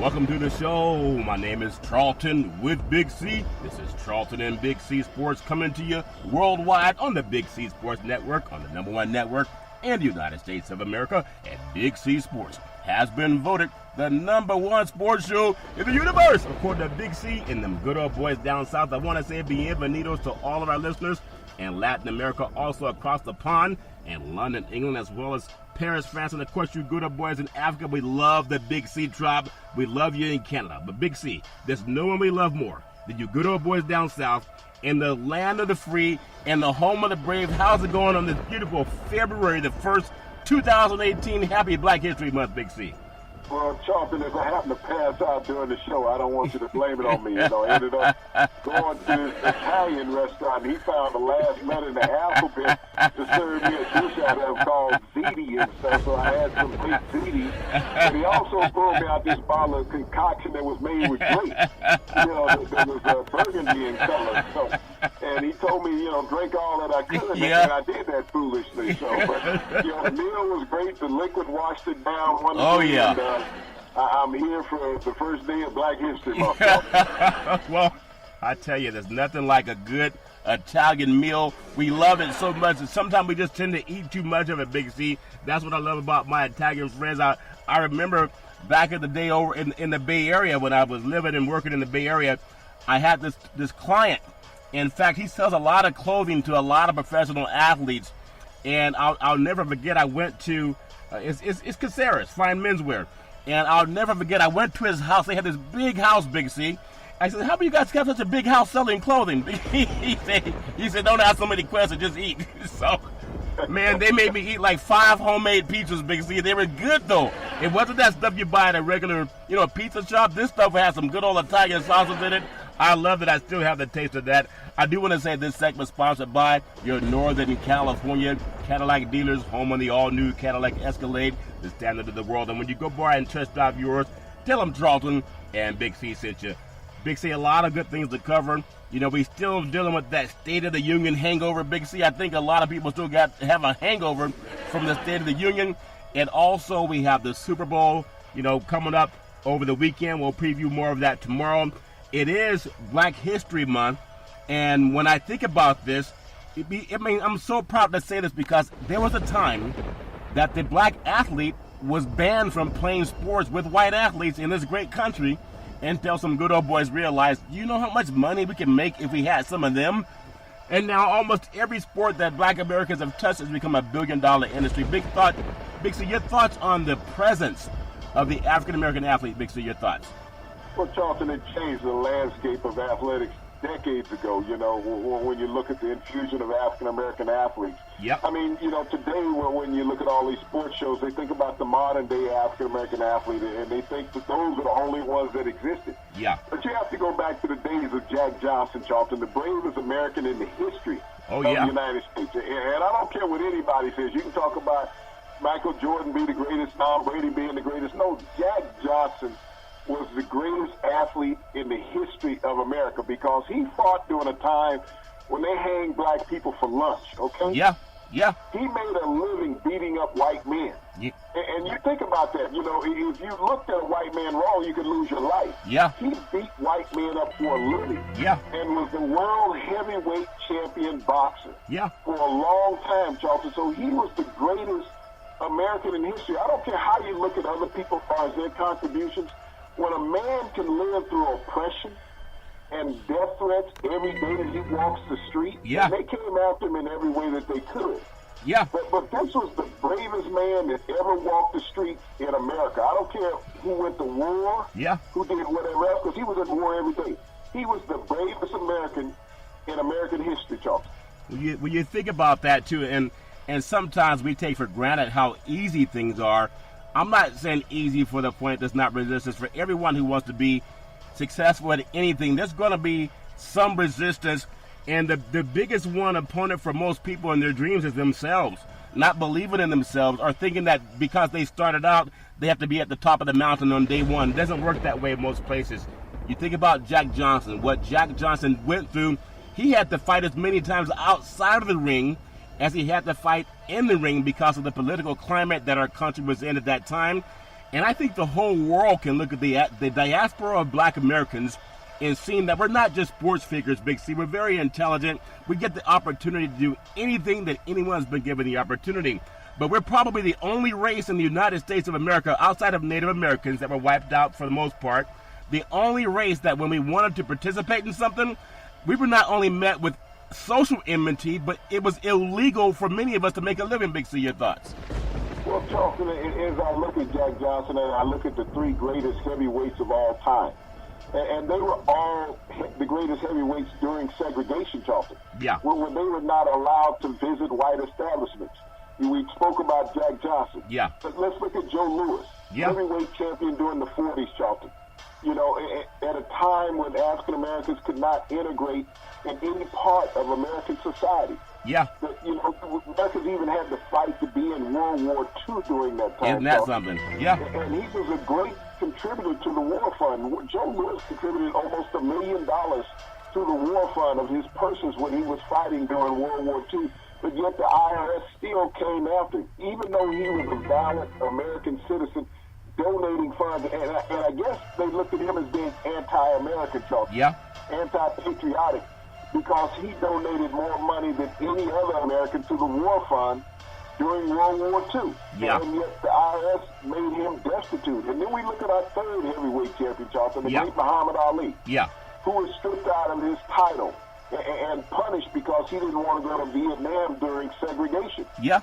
Welcome to the show. My name is Charlton with Big C. This is Charlton and Big C Sports coming to you worldwide on the Big C Sports Network, on the #1 network in the United States of America. And Big C Sports has been voted the #1 sports show in the universe, according to Big C and them good old boys down south. I want to say bienvenidos to all of our listeners in Latin America, also across the pond, and London, England, as well as Paris, France, and of course you good old boys in Africa. We love the Big C tribe. We love you in Canada. But Big C, there's no one we love more than you good old boys down south in the land of the free and the home of the brave. How's it going on this beautiful February the 1st, 2018? Happy Black History Month, Big C. Well, Charlton, if I happen to pass out during the show, I don't want you to blame it on me. I ended up going to this Italian restaurant, and he found the last letter in the alphabet to serve me a dish out of called ziti and stuff, so I had some big ziti. And he also poured me out this bottle of concoction that was made with grapes, that was burgundy in color. So, and he told me, drink all that I could, and I did that foolishly. So, but, the meal was great. The liquid washed it down. And, I'm here for the first day of Black History Month. Well, I tell you, there's nothing like a good Italian meal. We love it so much, and sometimes we just tend to eat too much of it, Big C. That's what I love about my Italian friends. I remember back in the day over in the Bay Area when I was living and working in the Bay Area, I had this client. In fact, he sells a lot of clothing to a lot of professional athletes, and I'll never forget, I went to, it's Caceres, fine menswear. And I'll never forget, I went to his house. They had this big house, Big C. I said, how do you guys have such a big house selling clothing? He said, don't ask so many questions, just eat. So, man, they made me eat like 5 homemade pizzas, Big C. They were good, though. It wasn't that stuff you buy at a regular, pizza shop. This stuff had some good old Italian sauces in it. I love that I still have the taste of that. I do want to say this segment is sponsored by your Northern California Cadillac dealers, home on the all-new Cadillac Escalade, the standard of the world. And when you go by and test drive yours, tell them Charlton and Big C sent you. Big C, a lot of good things to cover. We still dealing with that State of the Union hangover, Big C. I think a lot of people still have a hangover from the State of the Union. And also we have the Super Bowl, coming up over the weekend. We'll preview more of that tomorrow. It is Black History Month. And when I think about this, I'm so proud to say this because there was a time that the black athlete was banned from playing sports with white athletes in this great country until some good old boys realized, how much money we can make if we had some of them? And now almost every sport that black Americans have touched has become $1 billion industry. Big C, your thoughts on the presence of the African American athlete, Big C, your thoughts? Well, Charlton, it changed the landscape of athletics decades ago, when you look at the infusion of African-American athletes. Yep. I mean, today when you look at all these sports shows, they think about the modern-day African-American athlete, and they think that those are the only ones that existed. Yeah. But you have to go back to the days of Jack Johnson, Charlton, the bravest American in the history of the United States. And I don't care what anybody says. You can talk about Michael Jordan being the greatest, Tom Brady being the greatest. No, Jack Johnson was the greatest athlete in the history of America because he fought during a time when they hanged black people for lunch, okay? Yeah. He made a living beating up white men. Yeah. And you think about that, if you looked at a white man wrong, you could lose your life. Yeah. He beat white men up for a living. Yeah. And was the world heavyweight champion boxer. Yeah. For a long time, Charlton. So he was the greatest American in history. I don't care how you look at other people as far as their contributions. When a man can live through oppression and death threats every day that he walks the street, they came after him in every way that they could. Yeah. But this was the bravest man that ever walked the streets in America. I don't care who went to war, who did whatever else, because he was at war every day. He was the bravest American in American history, Charles. When you think about that, too, and sometimes we take for granted how easy things are. I'm not saying easy for the point that's not resistance. For everyone who wants to be successful at anything, there's going to be some resistance. And the biggest one opponent for most people in their dreams is themselves. Not believing in themselves or thinking that because they started out, they have to be at the top of the mountain on day one. It doesn't work that way in most places. You think about Jack Johnson, what Jack Johnson went through. He had to fight as many times outside of the ring as he had to fight in the ring because of the political climate that our country was in at that time. And I think the whole world can look at the diaspora of black Americans and seeing that we're not just sports figures, Big C. We're very intelligent. We get the opportunity to do anything that anyone's been given the opportunity. But we're probably the only race in the United States of America, outside of Native Americans that were wiped out for the most part, the only race that when we wanted to participate in something, we were not only met with social enmity, but it was illegal for many of us to make a living. Big C, your thoughts? Well, Charleston, as I look at Jack Johnson and I look at the three greatest heavyweights of all time, and they were all the greatest heavyweights during segregation, Charleston. Yeah. When they were not allowed to visit white establishments. We spoke about Jack Johnson. Yeah. But let's look at Joe Louis, heavyweight champion during the 40s, Charleston. You know, at a time when African Americans could not integrate in any part of American society. Yeah. But, you know, Americans even had to fight to be in World War II during that time. Isn't that something? Yeah. And he was a great contributor to the war fund. Joe Louis contributed almost $1 million to the war fund of his purses when he was fighting during World War II. But yet the IRS still came after him, even though he was a valid American citizen donating funds. And I guess they looked at him as being anti-American, Charles. Yeah. Anti-patriotic, because he donated more money than any other American to the war fund during World War II. Yeah. And yet the IRS made him destitute. And then we look at our third heavyweight champion, Charles, the great Muhammad Ali. Yeah. Who was stripped out of his title and punished because he didn't want to go to Vietnam during segregation. Yeah.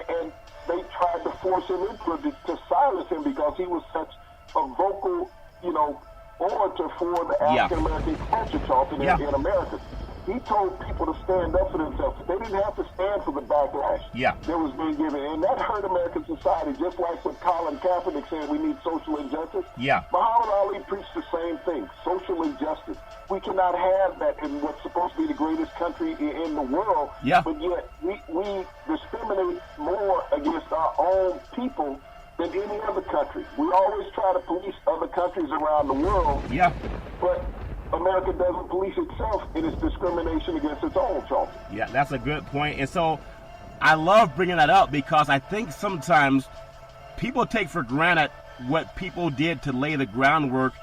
And they tried to force him into to silence him because he was such a vocal, you know, orator for the African American culture, Charlton, in America. He told people to stand up for themselves. They didn't have to stand for the backlash that was being given. And that hurt American society, just like what Colin Kaepernick said, we need social injustice. Yeah. Muhammad Ali preached the same thing, social injustice. We cannot have that in what's supposed to be the greatest country in the world. Yeah. But yet we discriminate more against our own people than any other country. We always try to police other countries around the world. Yeah. But America doesn't police itself in its discrimination against its own, Charles. Yeah, that's a good point. And so I love bringing that up because I think sometimes people take for granted what people did to lay the groundwork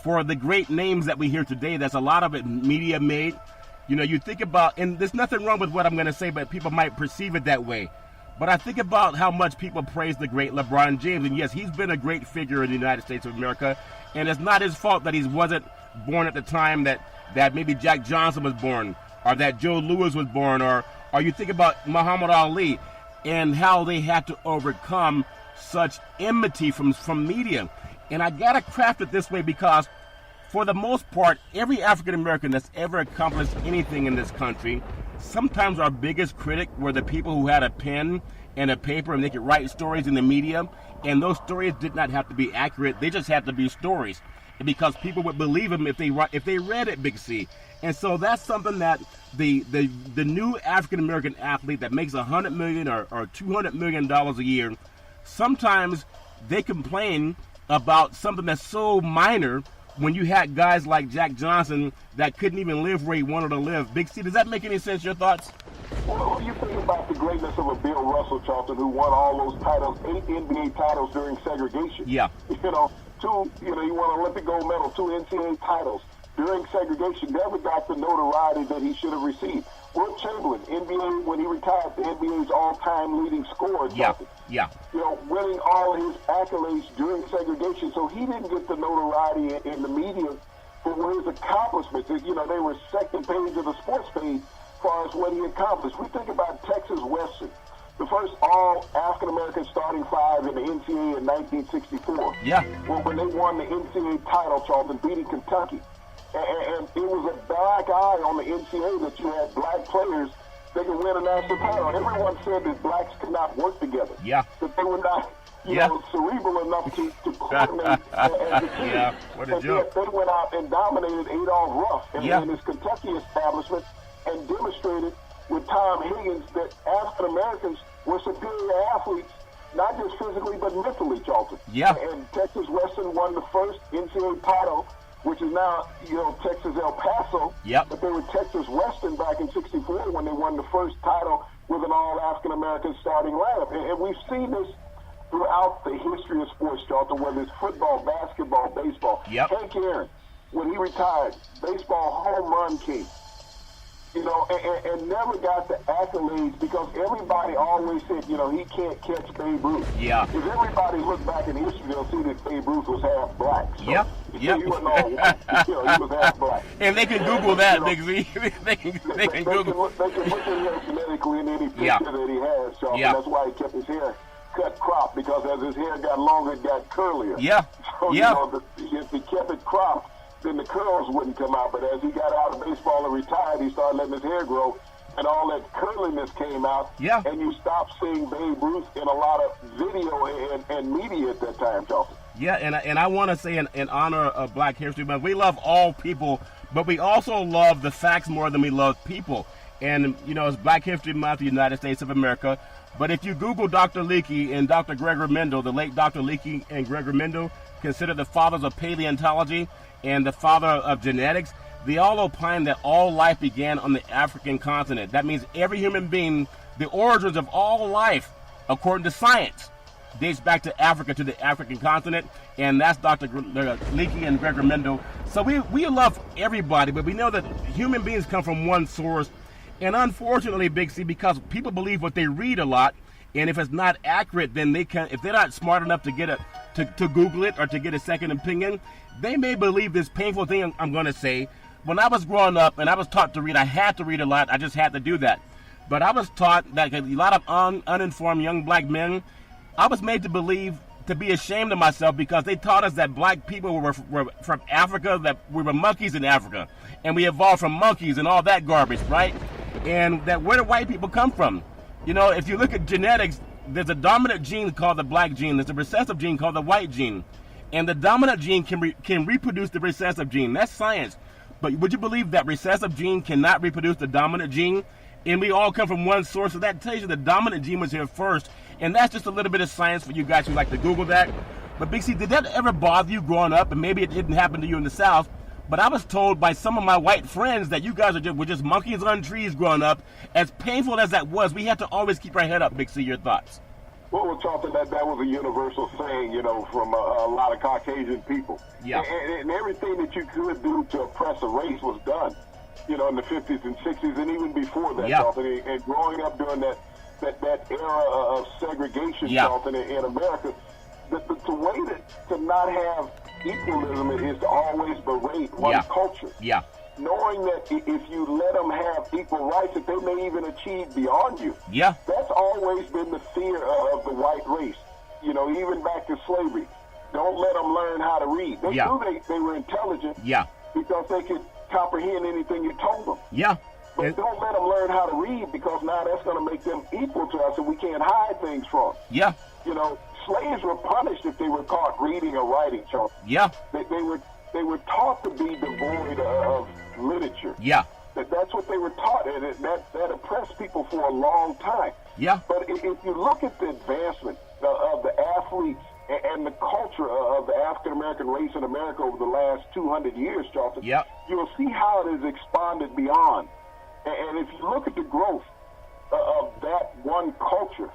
for the great names that we hear today. There's a lot of it media made. You know, you think about, and there's nothing wrong with what I'm going to say, but people might perceive it that way. But I think about how much people praise the great LeBron James. And yes, he's been a great figure in the United States of America. And it's not his fault that he wasn't born at the time that maybe Jack Johnson was born, or that Joe Louis was born, or you think about Muhammad Ali and how they had to overcome such enmity from media. And I gotta craft it this way because for the most part, every African American that's ever accomplished anything in this country, sometimes our biggest critic were the people who had a pen and a paper and they could write stories in the media, and those stories did not have to be accurate. They just had to be stories, because people would believe them if they read it, Big C. And so that's something that the new African American athlete that makes $100 million or $200 million a year, sometimes they complain about something that's so minor when you had guys like Jack Johnson that couldn't even live where he wanted to live. Big C, does that make any sense? Your thoughts? Well, you think about the greatness of a Bill Russell, Charlton, who won all those titles, 8 NBA titles during segregation. Yeah. You know, he won an Olympic gold medal, 2 NCAA titles. During segregation, never got the notoriety that he should have received. Wilt Chamberlain, NBA, when he retired, the NBA's all-time leading scorer. Yeah. You know, winning all his accolades during segregation, so he didn't get the notoriety in the media for his accomplishments. You know, they were second page of the sports page as far as what he accomplished. We think about Texas Western, the first all-African-American starting five in the NCAA in 1964. Yeah. Well, when they won the NCAA title, Charlton, beating Kentucky. And it was a black eye on the NCAA that you had black players that could win a national title. Everyone said that blacks could not work together. Yeah. That they were not, you know, cerebral enough to coordinate as a team. Yeah, what a joke. They went out and dominated Adolph Ruff and his Kentucky establishment and demonstrated with Tom Higgins that African Americans were superior athletes, not just physically but mentally, Charlton. Yeah. And Texas Western won the first NCAA title, which is now, you know, Texas El Paso. Yep. But they were Texas Western back in '64 when they won the first title with an all-African-American starting lineup. And we've seen this throughout the history of sports, Charlton, whether it's football, basketball, baseball. Yep. Hank Aaron, when he retired, baseball home run king. You know, and never got the accolades because everybody always said, you know, he can't catch Babe Ruth. Yeah. If everybody look back in history, they'll see that Babe Ruth was half black. So Yep. He wasn't all white. You know, he was half black. And they can Google that, you know, Big Z. they can Google. They can look at him genetically in any picture Yeah. that he has, Charlton. Yeah. That's why he kept his hair cut cropped, because as his hair got longer, it got curlier. Yeah. So, Yeah. you know, if he kept it cropped, then the curls wouldn't come out. But as he got out of baseball and retired, he started letting his hair grow, and all that curliness came out. Yeah. And you stopped seeing Babe Ruth in a lot of video and media at that time, Charlton. Yeah, and I want to say in honor of Black History Month, we love all people, but we also love the facts more than we love people. And, you know, it's Black History Month, the United States of America. But if you Google Dr. Leakey and Dr. Gregor Mendel, the late Dr. Leakey and Gregor Mendel, considered the fathers of paleontology and the father of genetics, they all opine that all life began on the African continent. That means every human being, the origins of all life, according to science, dates back to Africa, to the African continent, and that's Dr. Leakey and Gregor Mendel. So we love everybody, but we know that human beings come from one source, and unfortunately, Big C, because people believe what they read a lot, and if it's not accurate, then they can, if they're not smart enough to get to Google it or to get a second opinion, they may believe this painful thing I'm going to say. When I was growing up and I was taught to read, I had to read a lot. I just had to do that. But I was taught that a lot of uninformed young black men, I was made to believe, to be ashamed of myself, because they taught us that black people were from Africa, that we were monkeys in Africa, and we evolved from monkeys and all that garbage, right? And that where do white people come from? You know, if you look at genetics, there's a dominant gene called the black gene. There's a recessive gene called the white gene. And the dominant gene can reproduce the recessive gene. That's science. But would you believe that recessive gene cannot reproduce the dominant gene? And we all come from one source, so that tells you the dominant gene was here first. And that's just a little bit of science for you guys who like to Google that. But Big C, did that ever bother you growing up? And maybe it didn't happen to you in the South, but I was told by some of my white friends that you guys were just monkeys on trees growing up. As painful as that was, we had to always keep our head up. Big C, your thoughts? Well, Charlton, that was a universal saying, you know, from a lot of Caucasian people. Yeah. And everything that you could do to oppress a race was done, you know, in the 50s and 60s and even before that, Yeah. Charlton. And growing up during that era of segregation, Yeah. Charlton, in America, the way to not have equalism is to always berate one Yeah. culture. Yeah. Knowing that if you let them have equal rights, that they may even achieve beyond you. Yeah. That's always been the fear of the white race. You know, even back to slavery. Don't let them learn how to read. They Yeah. knew they were intelligent Yeah. because they could comprehend anything you told them. Yeah. But And- don't let them learn how to read, because now that's going to make them equal to us and we can't hide things from them. Yeah. You know, slaves were punished if they were caught reading or writing, Charles. Yeah. They were taught to be devoid of literature. Yeah. That's what they were taught, and that oppressed people for a long time. Yeah. But if you look at the advancement of the athletes and the culture of the African-American race in America over the last 200 years, Charlton, Yep. you'll see how it has expanded beyond. And if you look at the growth of that one culture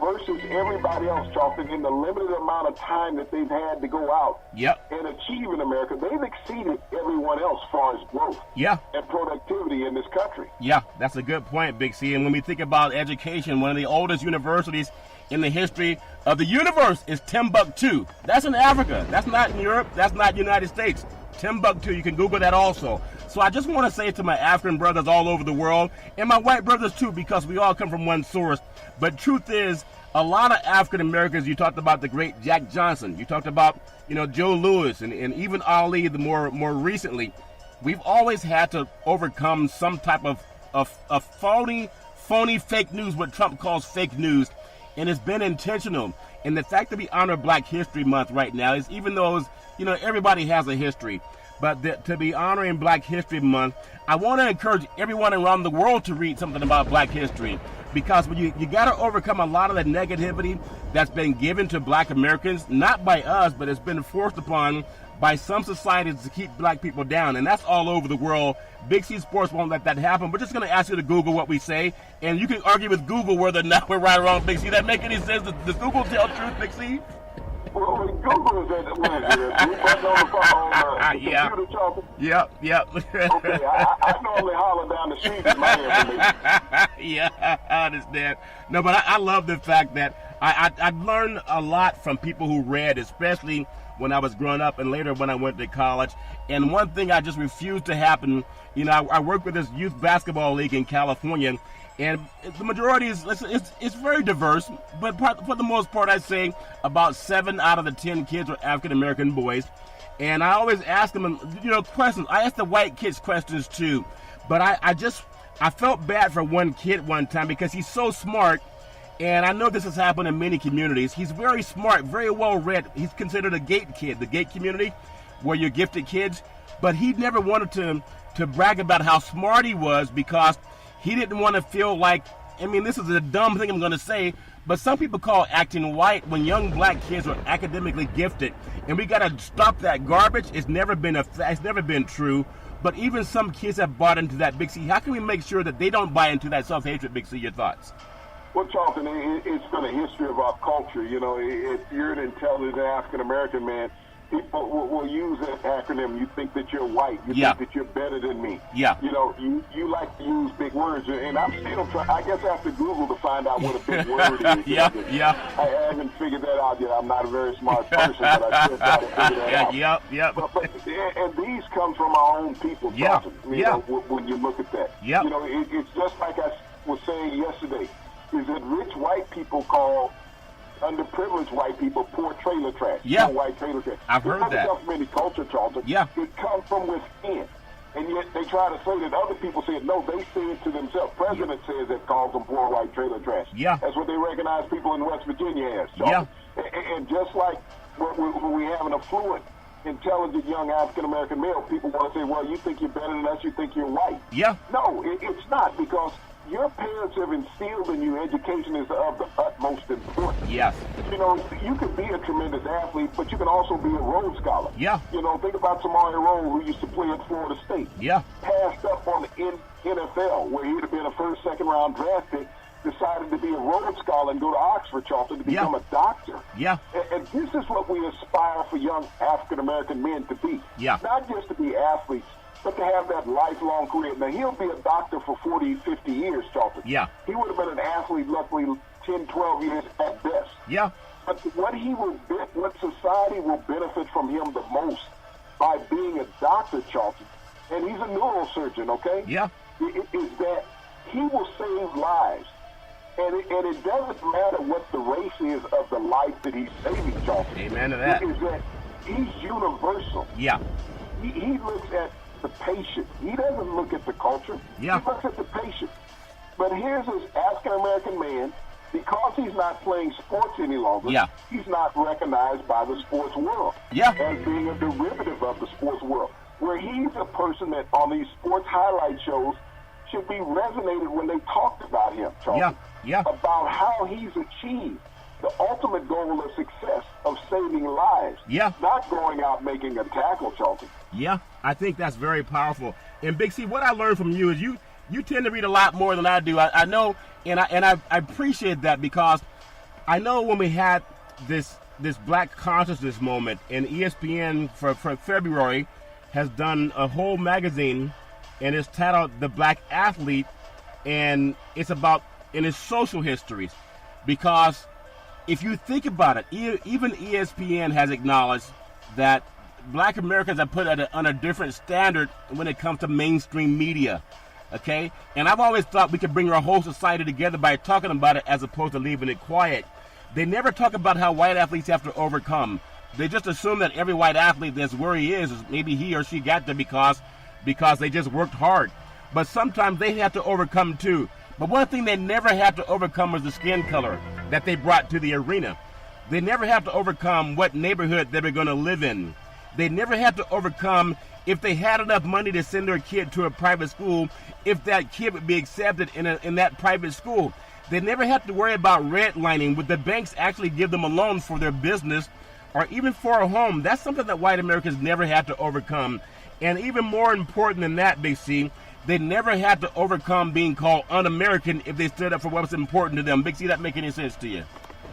versus everybody else, Charlton, in the limited amount of time that they've had to go out Yep. and achieve in America, they've exceeded everyone else as far as growth Yeah. and productivity in this country. Yeah, that's a good point, Big C. And when we think about education, one of the oldest universities in the history of the universe is Timbuktu. That's in Africa. That's not in Europe. That's not United States. Timbuktu, you can Google that also. So I just want to say to my African brothers all over the world, and my white brothers too, because we all come from one source. But truth is, a lot of African Americans, you talked about the great Jack Johnson, you talked about, you know, Joe Louis, and even Ali, the more recently, we've always had to overcome some type of phony fake news, what Trump calls fake news, and it's been intentional. And the fact that we honor Black History Month right now is, even though it's, you know, everybody has a history, but to be honoring Black History Month, I want to encourage everyone around the world to read something about Black history, because when you got to overcome a lot of the negativity that's been given to Black Americans, not by us, but it's been forced upon by some societies to keep black people down, and that's all over the world. Big C Sports won't let that happen. We're just going to ask you to Google what we say, and you can argue with Google whether or not we're right or wrong, Big C. That make any sense? Does Google tell truth, Big C? Well, Google is at what is it? We button on the computer talking. Yep. Okay, I normally holler down the street in Miami. Yeah, I understand. No, but I love the fact that I learned a lot from people who read, especially when I was growing up and later when I went to college. And one thing I just refused to happen, I work with this youth basketball league in California, and the majority is it's very diverse, but for the most part, I'd say about 7 out of the 10 kids are African American boys. And I always ask them, questions. I ask the white kids questions too, but I felt bad for one kid one time because he's so smart. And I know this has happened in many communities. He's very smart, very well read. He's considered a gate kid, the gate community, where you're gifted kids. But he never wanted to brag about how smart he was because he didn't want to feel like, this is a dumb thing I'm going to say, but some people call acting white when young black kids are academically gifted. And we got to stop that garbage. It's never been true. But even some kids have bought into that, Big C. How can we make sure that they don't buy into that self-hatred, Big C? Your thoughts? Well, Charlton, it's been a history of our culture. If you're an intelligent African-American man, people will use that acronym. You think that you're white. You think that you're better than me. Yeah. You like to use big words. And I'm still trying, I guess I have to Google to find out what a big word is. Yeah. I haven't figured that out yet. I'm not a very smart person, but I just got to figure that out. Yep. But and these come from our own people, Charlton. When you look at that. Yep. It's just like I was saying yesterday. Is that rich white people call underprivileged white people poor trailer trash? Yeah. Poor white trailer trash. I've heard that. It doesn't come from any culture, Charlton. Yeah. It comes from within. And yet they try to say that other people say it. No, they say it to themselves. President says it, calls them poor white trailer trash. Yeah. That's what they recognize people in West Virginia as, Charlton. Yeah. And just like when we have an affluent, intelligent young African-American male, people want to say, well, you think you're better than us, you think you're white. Yeah. No, it's not, because your parents have instilled in you education is of the utmost importance. Yes. You can be a tremendous athlete, but you can also be a Rhodes Scholar. Yeah. Think about Samari Rolle, who used to play at Florida State. Yeah. Passed up on the NFL, where he'd have been a first, second round draft pick, decided to be a Rhodes Scholar and go to Oxford, Charlton, to become a doctor. Yeah. And this is what we aspire for young African-American men to be. Yeah. Not just to be athletes, but to have that lifelong career. Now, he'll be a doctor for 40, 50 years, Charlton. Yeah. He would have been an athlete, luckily, 10, 12 years at best. Yeah. But what society will benefit from him the most by being a doctor, Charlton, and he's a neurosurgeon, okay? Yeah. Is that he will save lives. And it doesn't matter what the race is of the life that he's saving, Charlton. Amen to that. Is that he's universal. Yeah. He looks at the patient. He doesn't look at the culture. Yeah. He looks at the patient. But here's this African-American man, because he's not playing sports any longer, he's not recognized by the sports world as being a derivative of the sports world, where he's a person that on these sports highlight shows should be resonated when they talked about him, Charles. About how he's achieved the ultimate goal of success of saving lives. Not going out making a tackle, Charlton. Yeah, I think that's very powerful. And Big C, what I learned from you is you tend to read a lot more than I do. I know, and I appreciate that, because I know when we had this Black consciousness moment, and ESPN for February has done a whole magazine, and it's titled The Black Athlete, and it's social histories. Because if you think about it, even ESPN has acknowledged that Black Americans are put on a different standard when it comes to mainstream media. Okay? And I've always thought we could bring our whole society together by talking about it as opposed to leaving it quiet. They never talk about how white athletes have to overcome. They just assume that every white athlete that's where he is maybe he or she got there because they just worked hard. But sometimes they have to overcome too. But one thing they never had to overcome was the skin color that they brought to the arena. They never have to overcome what neighborhood they were going to live in. They never had to overcome if they had enough money to send their kid to a private school, if that kid would be accepted in that private school. They never had to worry about redlining. Would the banks actually give them a loan for their business or even for a home, that's something that white Americans never had to overcome. And even more important than that, Big C, they never had to overcome being called un-American if they stood up for what was important to them. Big C, that make any sense to you?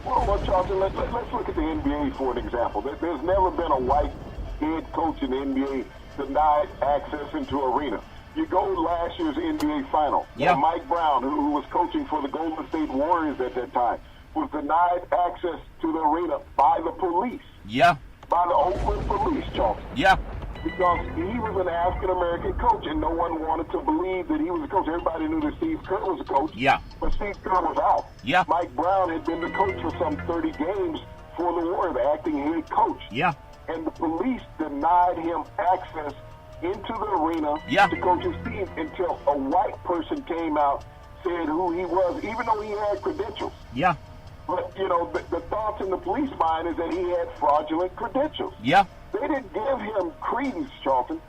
Well, Charlton, let's look at the NBA for an example. There's never been a white head coach in the NBA denied access into arena. You go last year's NBA final. Yeah. Mike Brown, who was coaching for the Golden State Warriors at that time, was denied access to the arena by the police. Yeah. By the Oakland police, Charlton. Yeah. Because he was an African-American coach, and no one wanted to believe that he was a coach. Everybody knew that Steve Kerr was a coach. Yeah. But Steve Kerr was out. Yeah. Mike Brown had been the coach for some 30 games for the Warriors, the acting head coach. Yeah. And the police denied him access into the arena to coach his team until a white person came out, said who he was, even though he had credentials. Yeah. But, you know, the thoughts in the police mind is that he had fraudulent credentials. Yeah. They didn't give him credence, Charlton,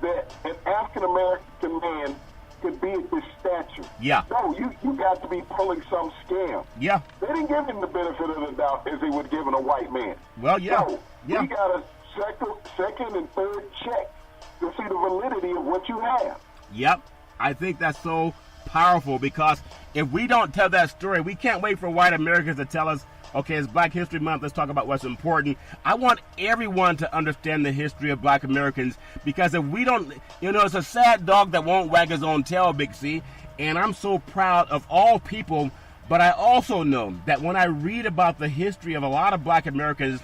that an African-American man could be at this stature. Yeah. No, you got to be pulling some scam. Yeah. They didn't give him the benefit of the doubt as they would give a white man. Well, yeah. So, yeah. we got a second and third check to see the validity of what you have. Yep. I think that's so powerful because if we don't tell that story, we can't wait for white Americans to tell us, okay, it's Black History Month, let's talk about what's important. I want everyone to understand the history of Black Americans because if we don't, you know, it's a sad dog that won't wag his own tail, Big C, and I'm so proud of all people, but I also know that when I read about the history of a lot of Black Americans,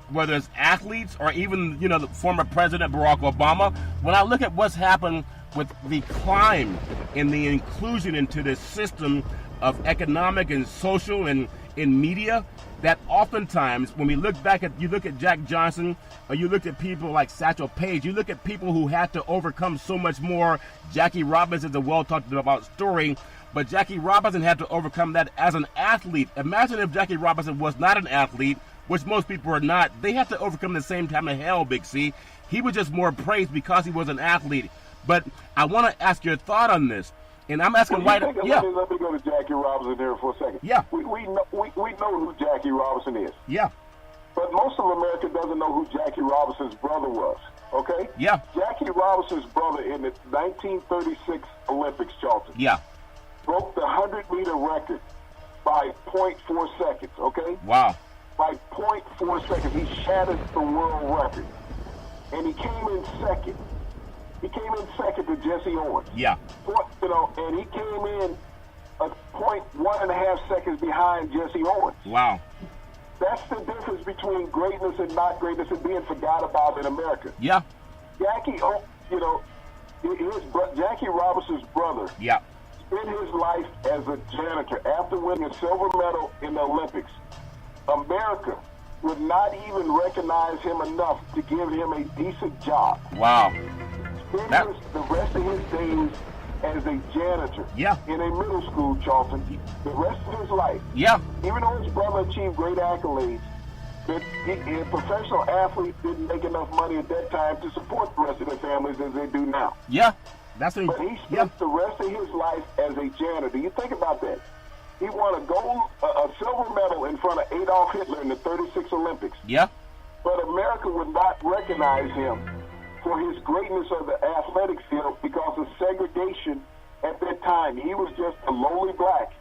whether it's athletes or even, you know, the former President Barack Obama, when I look at what's happened with the climb and the inclusion into this system of economic and social and in media, that oftentimes when we look back at, you look at Jack Johnson or you look at people like Satchel Paige, you look at people who had to overcome so much more. Jackie Robinson is a well talked about story, but Jackie Robinson had to overcome that as an athlete. Imagine if Jackie Robinson was not an athlete, which most people are not. They had to overcome the same time of hell, Big C. He was just more praised because he was an athlete. But I want to ask your thought on this. And I'm asking Let yeah. me go to Jackie Robinson here for a second. Yeah. We know who Jackie Robinson is. Yeah. But most of America doesn't know who Jackie Robinson's brother was. Okay? Yeah. Jackie Robinson's brother in the 1936 Olympics, Charlton. Yeah. Broke the 100-meter record by 0.4 seconds, okay? Wow. By 0.4 seconds. He shattered the world record. And he came in second. He came in second to Jesse Owens. Yeah. You know, and he came in a 1.5 seconds behind Jesse Owens. Wow. That's the difference between greatness and not greatness and being forgot about in America. Yeah. Jackie, you know, Jackie Robinson's brother spent his life as a janitor. After winning a silver medal in the Olympics, America would not even recognize him enough to give him a decent job. Wow. Spent the rest of his days as a janitor in a middle school, Charlton. The rest of his life. Yeah. Even though his brother achieved great accolades, a professional athlete didn't make enough money at that time to support the rest of their families as they do now. Yeah. But he spent the rest of his life as a janitor. You think about that. He won a silver medal in front of Adolf Hitler in the 36 Olympics. Yeah. But America would not recognize him for his greatness of the athletic field because of segregation at that time. He was just a lowly black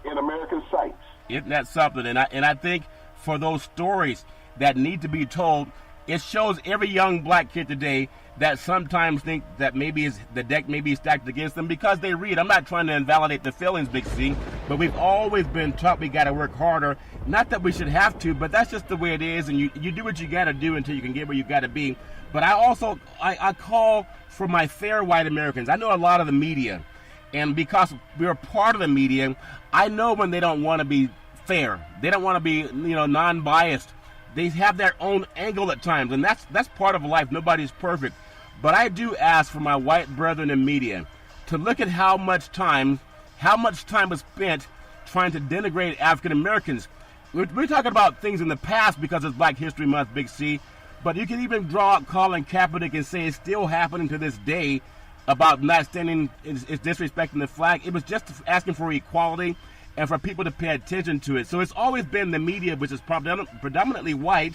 in America's sights. Isn't that something? And I think for those stories that need to be told, it shows every young black kid today that sometimes think that maybe the deck may be stacked against them because they read. I'm not trying to invalidate the feelings, Big C, but we've always been taught we got to work harder. Not that we should have to, but that's just the way it is, and you do what you got to do until you can get where you got to be. But I also, I call for my fair white Americans. I know a lot of the media, and because we're part of the media, I know when they don't want to be fair. They don't want to be, non-biased. They have their own angle at times, and that's part of life. Nobody's perfect. But I do ask for my white brethren in media to look at how much time was spent trying to denigrate African Americans. We're talking about things in the past because it's Black History Month, Big C, but you can even draw out Colin Kaepernick and say it's still happening to this day about not standing, is disrespecting the flag. It was just asking for equality and for people to pay attention to it. So it's always been the media, which is predominantly white,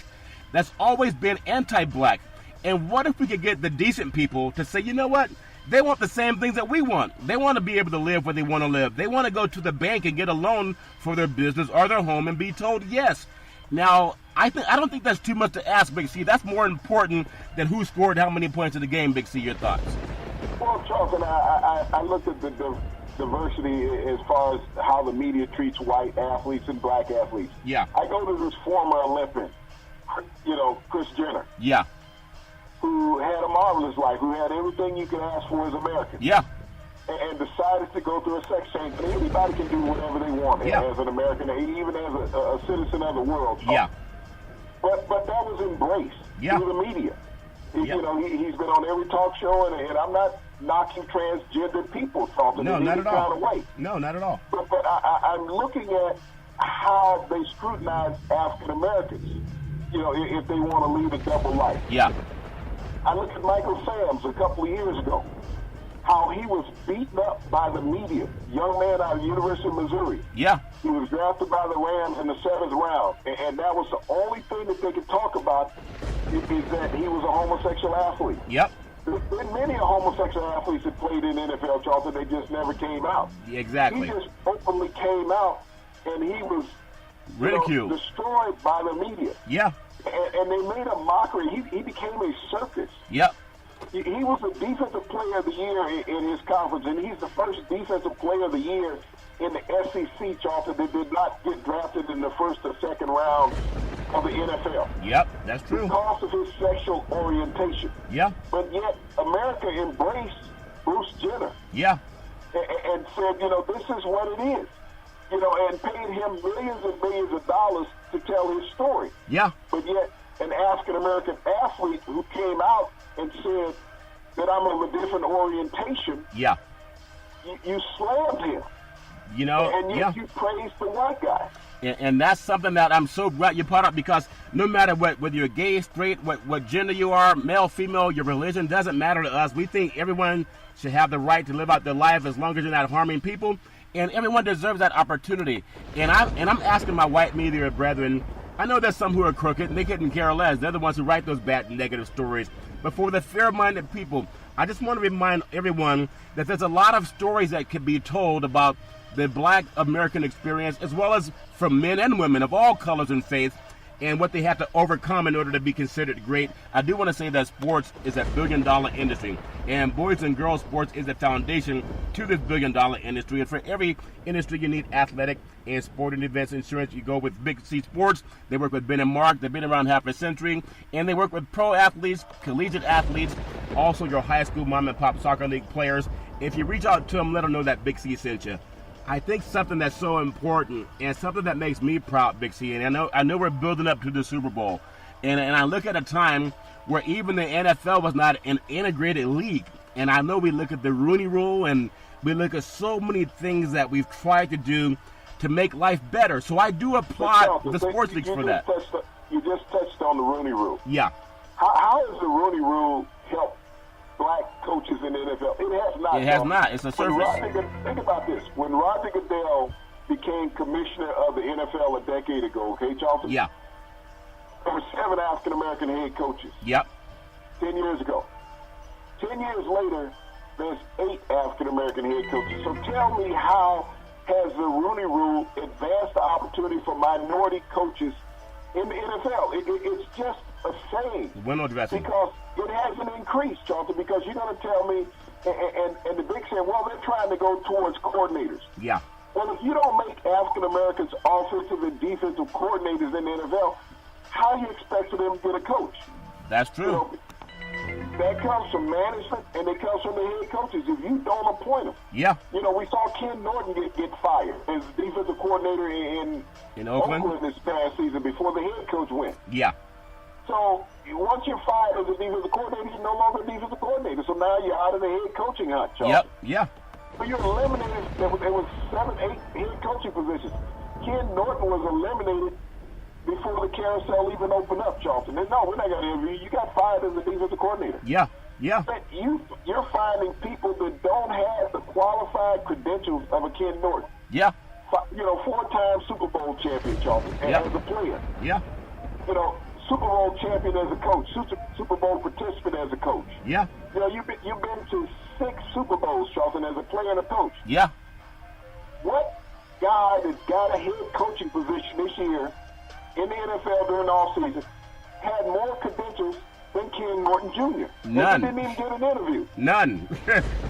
that's always been anti-black. And what if we could get the decent people to say, you know what? They want the same things that we want. They want to be able to live where they want to live. They want to go to the bank and get a loan for their business or their home and be told yes. Now, I don't think that's too much to ask, Big C. That's more important than who scored how many points in the game, Big C. Your thoughts? Well, Charles, I looked at the diversity as far as how the media treats white athletes and black athletes. Yeah. I go to this former Olympian, Kris Jenner. Yeah. Who had a marvelous life, who had everything you could ask for as American. Yeah. And decided to go through a sex change. And anybody can do whatever they want as an American, even as a citizen of the world. Yeah. But that was embraced through the media. He's been on every talk show, and I'm not knocking transgender people talking no, in not any at all. kind of way. No, not at all. But I'm looking at how they scrutinize African Americans, if they want to lead a double life. Yeah. I look at Michael Sams a couple of years ago, how he was beaten up by the media. Young man out of University of Missouri. Yeah. He was drafted by the Rams in the 7th round, and that was the only thing that they could talk about is that he was a homosexual athlete. Yep. There's been many homosexual athletes that played in NFL, Charlton. They just never came out. Exactly. He just openly came out, and he was ridiculed, destroyed by the media. Yeah. And they made a mockery. He became a circus. Yep. He was the defensive player of the year in his conference, and he's the first defensive player of the year in the SEC, Charlton, that did not get drafted in the first or second round of the NFL. Yep, that's true. Because of his sexual orientation. Yeah. But yet, America embraced Bruce Jenner. Yeah. And said, this is what it is. And paid him millions and millions of dollars to tell his story. Yeah. But yet, an African-American athlete who came out and said that I'm of a different orientation, yeah, you slammed him. And you praised the white guy. And that's something that I'm so glad you brought up, because no matter whether you're gay, straight, what gender you are, male, female, your religion, doesn't matter to us. We think everyone should have the right to live out their life as long as you're not harming people. And everyone deserves that opportunity. And I'm asking my white media brethren, I know there's some who are crooked and they couldn't care less. They're the ones who write those bad negative stories. But for the fair-minded people, I just want to remind everyone that there's a lot of stories that could be told about the black American experience, as well as from men and women of all colors and faiths, and what they have to overcome in order to be considered great. I do want to say that sports is a billion-dollar industry, and boys and girls sports is the foundation to this billion-dollar industry. And for every industry, you need athletic and sporting events insurance. You go with Big C Sports. They work with Ben and Mark. They've been around half a century, and they work with pro athletes, collegiate athletes, also your high school mom and pop soccer league players. If you reach out to them, let them know that Big C sent you. I think something that's so important and something that makes me proud, Big C, and I know we're building up to the Super Bowl, and I look at a time where even the NFL was not an integrated league, and I know we look at the Rooney Rule and we look at so many things that we've tried to do to make life better. So I do applaud the sports leagues for that. You just touched on the Rooney Rule. Yeah. How has the Rooney Rule helped black coaches in the NFL? It has not. It has not. It's a service. Think about this. When Roger Goodell became commissioner of the NFL a decade ago, okay, Charlton? Yeah. There were 7 African-American head coaches. Yep. 10 years ago. 10 years later, there's 8 African-American head coaches. So tell me, how has the Rooney Rule advanced the opportunity for minority coaches in the NFL? It's just a saying. Window dressing. Because it hasn't increased, Charlton, because you're going to tell me, and the big saying, well, they're trying to go towards coordinators. Yeah. Well, if you don't make African-Americans offensive and defensive coordinators in the NFL, how do you expect for them to get a coach? That's true. That comes from management, and it comes from the head coaches. If you don't appoint them. Yeah. We saw Ken Norton get fired as defensive coordinator in Oakland this past season before the head coach went. Yeah. So once you're fired as a defensive coordinator, you're no longer a defensive coordinator. So now you're out of the head coaching hunt, Charles. Yep. Yeah. So you're eliminated. There was 7, 8 head coaching positions. Ken Norton was eliminated before the carousel even opened up, Charlton. And no, we're not going to interview you. You got fired as a defensive coordinator. Yeah. Yeah. But you're finding people that don't have the qualified credentials of a Ken Norton. Yeah. 4-time Super Bowl champion, Charlton, as a player. Yeah. Super Bowl champion as a coach, Super Bowl participant as a coach. Yeah. You know, you've been to 6 Super Bowls, Charlton, as a player and a coach. Yeah. What guy that got a head coaching position this year in the NFL during the offseason had more credentials than Ken Norton Jr.? None. He didn't even get an interview. None.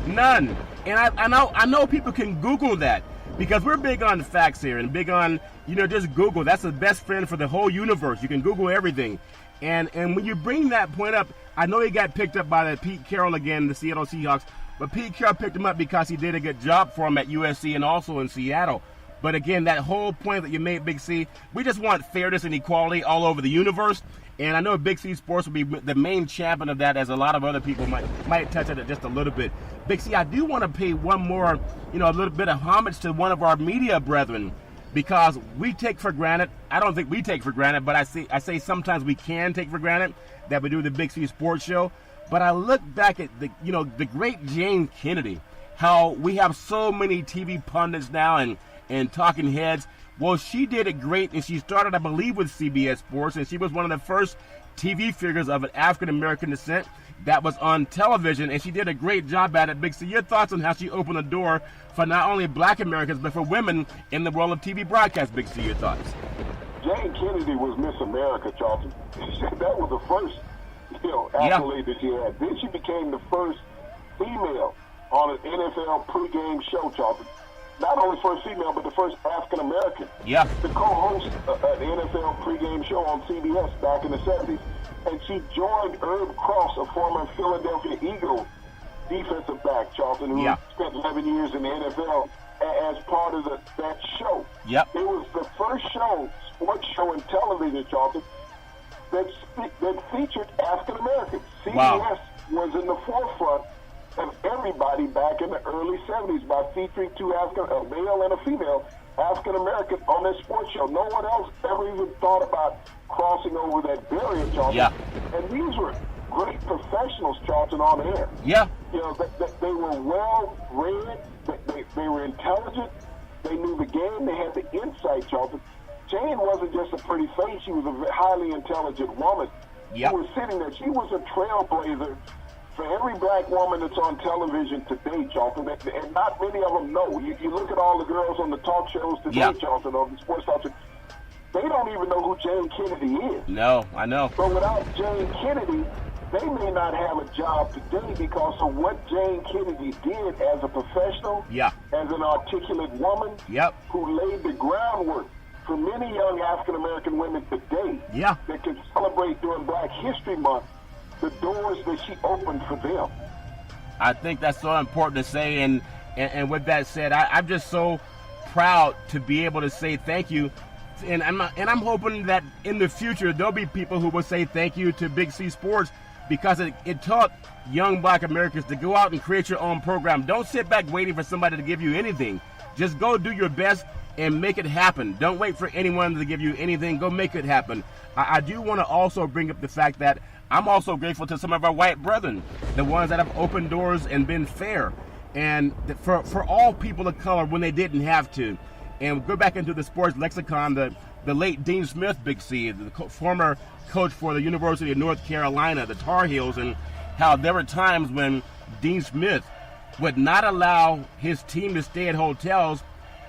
None. And I know people can Google that because we're big on facts here and big on, just Google. That's the best friend for the whole universe. You can Google everything. And when you bring that point up, I know he got picked up by the Pete Carroll again, the Seattle Seahawks, but Pete Carroll picked him up because he did a good job for him at USC and also in Seattle. But again, that whole point that you made, Big C, we just want fairness and equality all over the universe. And I know Big C Sports will be the main champion of that, as a lot of other people might touch on it just a little bit. Big C, I do want to pay one more, a little bit of homage to one of our media brethren, because we take for granted, I don't think we take for granted, but I say sometimes we can take for granted that we do the Big C Sports Show. But I look back at the great Jane Kennedy, how we have so many TV pundits now and talking heads. Well, she did it great, and she started, I believe, with CBS Sports, and she was one of the first TV figures of an African-American descent that was on television, and she did a great job at it. Big C, your thoughts on how she opened the door for not only black Americans, but for women in the world of TV broadcast? Big C, your thoughts. Jane Kennedy was Miss America, Charlton. That was the first, accolade that she had. Then she became the first female on an NFL pregame show, Charlton. Not only first female, but the first African-American. Yeah. To co-host an NFL pregame show on CBS back in the 70s. And she joined Herb Cross, a former Philadelphia Eagle defensive back, Charlton, who spent 11 years in the NFL as part of that show. Yep. It was the first sports show in television, Charlton, that featured African-Americans. CBS was in the forefront of everybody back in the early 70s by featuring a male and a female African-American on their sports show. No one else ever even thought about crossing over that barrier, Charlton. Yeah. And these were great professionals, Charlton, on air. Yeah. They were well-read. They were intelligent. They knew the game. They had the insight, Charlton. Jane wasn't just a pretty face. She was a highly intelligent woman. Yep. Who was sitting there. She was a trailblazer for every black woman that's on television today, Charlton, and not many of them know. You look at all the girls on the talk shows today, Charlton, on the sports talk shows, they don't even know who Jane Kennedy is. No, I know. But without Jane Kennedy, they may not have a job today because of what Jane Kennedy did as a professional, as an articulate woman, who laid the groundwork for many young African-American women today that can celebrate during Black History Month the doors that she opened for them. I think that's so important to say, and with that said, I'm just so proud to be able to say thank you, and I'm hoping that in the future there'll be people who will say thank you to Big C Sports, because it taught young black Americans to go out and create your own program. Don't sit back waiting for somebody to give you anything. Just go do your best and make it happen. Don't wait for anyone to give you anything. Go make it happen. I do want to also bring up the fact that I'm also grateful to some of our white brethren, the ones that have opened doors and been fair, and for all people of color when they didn't have to. And go back into the sports lexicon, the late Dean Smith, Big C, the former coach for the University of North Carolina, the Tar Heels, and how there were times when Dean Smith would not allow his team to stay at hotels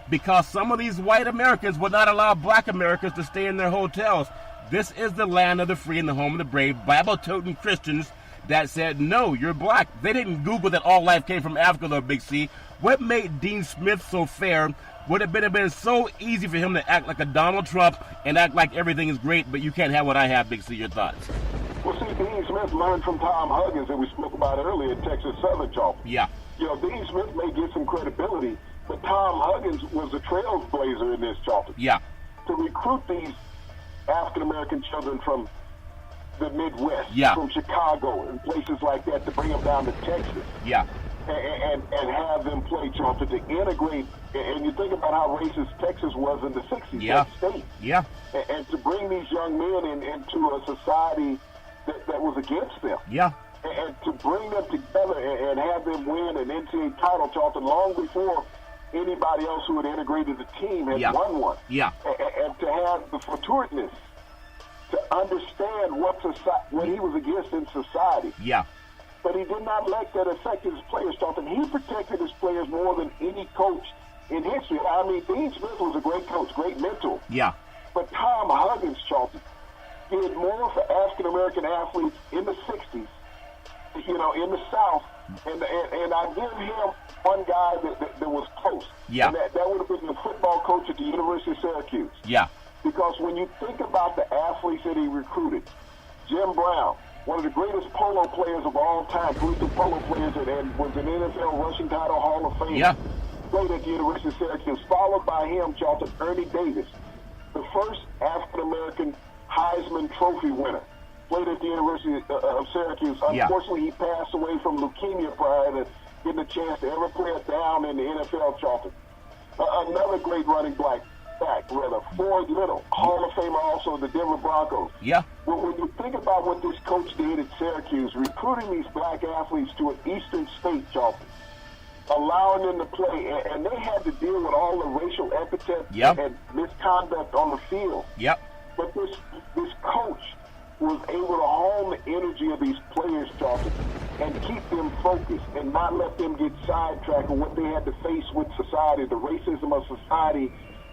because some of these white Americans would not allow black Americans to stay in their hotels. This is the land of the free and the home of the brave, Bible-toting Christians that said, no, you're black. They didn't Google that all life came from Africa, though, Big C. What made Dean Smith so fair would have been so easy for him to act like a Donald Trump and act like everything is great, but you can't have what I have, Big C. Your thoughts? Well, see, Dean Smith learned from Tom Huggins that we spoke about earlier in Texas Southern, Charlton. Yeah. Dean Smith may get some credibility, but Tom Huggins was a trailblazer in this, Charlton. Yeah. To recruit these African-American children from the Midwest, from Chicago and places like that, to bring them down to Texas. Yeah. And have them play, Charlton, to integrate. And you think about how racist Texas was in the 60s, that state. Yeah. And to bring these young men into a society that was against them. Yeah. And to bring them together and have them win an NCAA title, Charlton, long before anybody else who had integrated the team had won one. Yeah. And to have the fortuitousness to understand what he was against in society. Yeah. But he did not let that affect his players, Charlton. He protected his players more than any coach in history. I mean, Dean Smith was a great coach, great mentor. Yeah. But Tom Huggins, Charlton, did more for African-American athletes in the 60s, in the South. And I give him one guy that was close. Yeah. And that would have been the football coach at the University of Syracuse. Yeah. Because when you think about the athletes that he recruited, Jim Brown, one of the greatest polo players of all time, collegiate polo players, and was an NFL rushing title Hall of Fame. Yeah. Played at the University of Syracuse. Followed by him, Charlton, Ernie Davis, the first African-American Heisman Trophy winner. Played at the University of Syracuse. Unfortunately, he passed away from leukemia prior to getting a chance to ever play a down in the NFL, Charlton. Another great running back, Ford Little, Hall of Famer also, the Denver Broncos. Yeah. When you think about what this coach did at Syracuse, recruiting these black athletes to an eastern state, Charlton, allowing them to play, and they had to deal with all the racial epithets and misconduct on the field. Yep. But this coach was able to hone the energy of these players, Charlton, and keep them focused and not let them get sidetracked with what they had to face with society, the racism of society,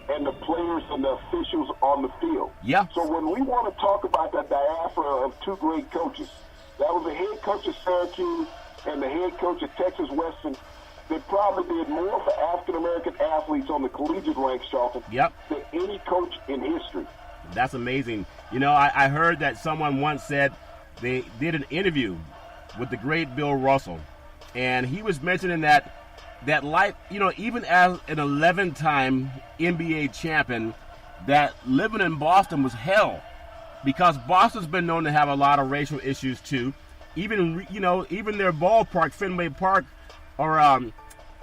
and the players and the officials on the field. Yeah. So when we want to talk about that diaspora of two great coaches, that was the head coach of Syracuse and the head coach of Texas Western. They probably did more for African-American athletes on the collegiate ranks, Charlton, than any coach in history. That's amazing. I heard that someone once said they did an interview with the great Bill Russell, and he was mentioning that life, even as an 11-time NBA champion, that living in Boston was hell, because Boston's been known to have a lot of racial issues too. Even their ballpark, Fenway Park, or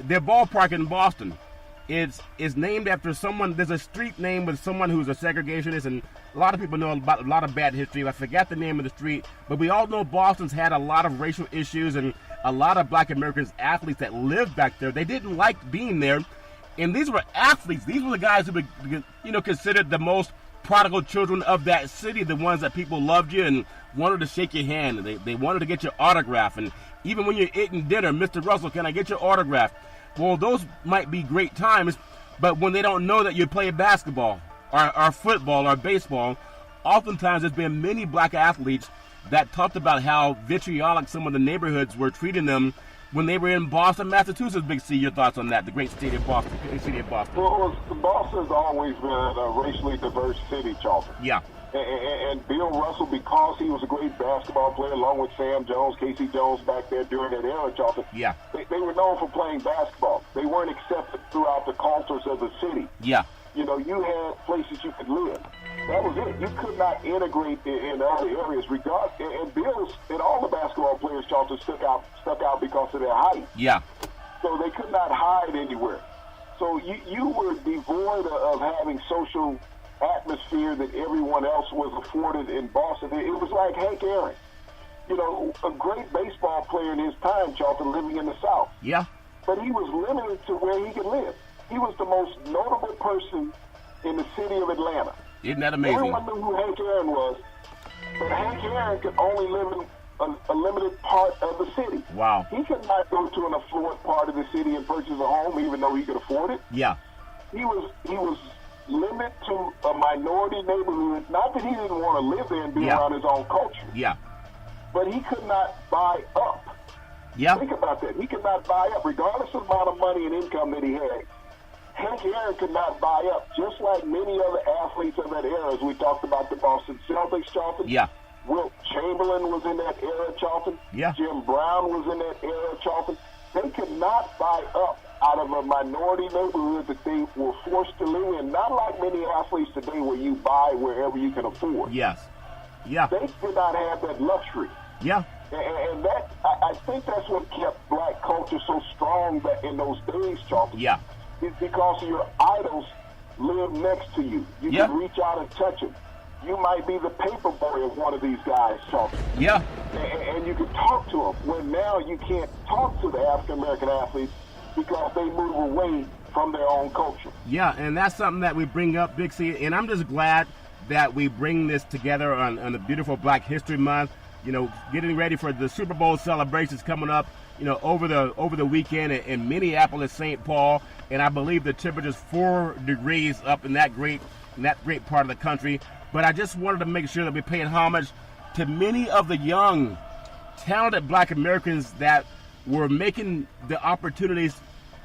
their ballpark in Boston, is named after someone. There's a street named with someone who's a segregationist, and a lot of people know about a lot of bad history. I forgot the name of the street, but we all know Boston's had a lot of racial issues, and a lot of black Americans, athletes that lived back there, they didn't like being there. And these were athletes. These were the guys who were, considered the most prodigal children of that city, the ones that people loved you and wanted to shake your hand. They wanted to get your autograph. And even when you're eating dinner, Mr. Russell, can I get your autograph? Well, those might be great times, but when they don't know that you play basketball or football or baseball, oftentimes there's been many black athletes that talked about how vitriolic some of the neighborhoods were treating them when they were in Boston, Massachusetts. Big C, your thoughts on that, the great city of Boston. Well, Boston's always been a racially diverse city, Charlton. Yeah. And Bill Russell, because he was a great basketball player, along with Sam Jones, Casey Jones back there during that era, Charlton, they were known for playing basketball. They weren't accepted throughout the cultures of the city. Yeah. You had places you could live. That was it. You could not integrate in other areas. And Bill and all the basketball players, Charlton, stuck out because of their height. Yeah. So they could not hide anywhere. So you were devoid of having social atmosphere that everyone else was afforded in Boston. It was like Hank Aaron, a great baseball player in his time, Charlton, living in the South. Yeah. But he was limited to where he could live. He was the most notable person in the city of Atlanta. Isn't that amazing? Everyone knew who Hank Aaron was, but Hank Aaron could only live in a limited part of the city. Wow. He could not go to an affluent part of the city and purchase a home, even though he could afford it. Yeah. He was limited to a minority neighborhood. Not that he didn't want to live there and be around his own culture. Yeah. But he could not buy up. Yeah. Think about that. He could not buy up, regardless of the amount of money and income that he had. Hank Aaron could not buy up, just like many other athletes of that era, as we talked about the Boston Celtics, Charlton. Yeah. Wilt Chamberlain was in that era, Charlton. Yeah. Jim Brown was in that era, Charlton. They could not buy up out of a minority neighborhood that they were forced to live in. Not like many athletes today where you buy wherever you can afford. Yes. Yeah. They did not have that luxury. Yeah. And that, I think that's what kept black culture so strong back in those days, Charlton. Yeah. It's because your idols live next to you. You can reach out and touch them. You might be the paper boy of one of these guys, Charlton. Yeah. And you can talk to them. When now you can't talk to the African-American athletes because they move away from their own culture. Yeah, and that's something that we bring up, Big C, and I'm just glad that we bring this together on the beautiful Black History Month. You know, getting ready for the Super Bowl celebrations coming up, you know, over the weekend in Minneapolis, St. Paul, and I believe the temperature's 4 degrees up in that great part of the country. But I just wanted to make sure that we pay homage to many of the young, talented Black Americans that were making the opportunities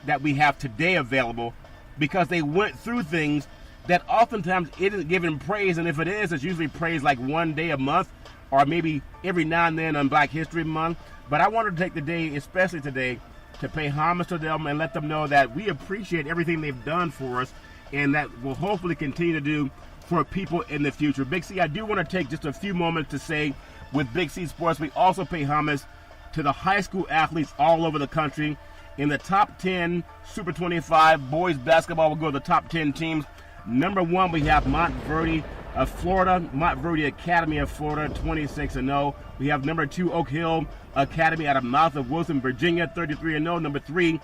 that we have today available because they went through things that oftentimes isn't given praise, and if it is, it's usually praised like one day a month or maybe every now and then on Black History Month. But I wanted to take the day, especially today, to pay homage to them and let them know that we appreciate everything they've done for us and that we'll hopefully continue to do for people in the future. Big C, I do want to take just a few moments to say with Big C Sports, we also pay homage to the high school athletes all over the country. In the top 10 Super 25 boys basketball, we'll go to the top 10 teams. Number 1, we have Montverde of Florida, Montverde Academy of Florida, 26-0. We have number 2, Oak Hill Academy out of Mouth of Wilson, Virginia, 33-0. Number 3,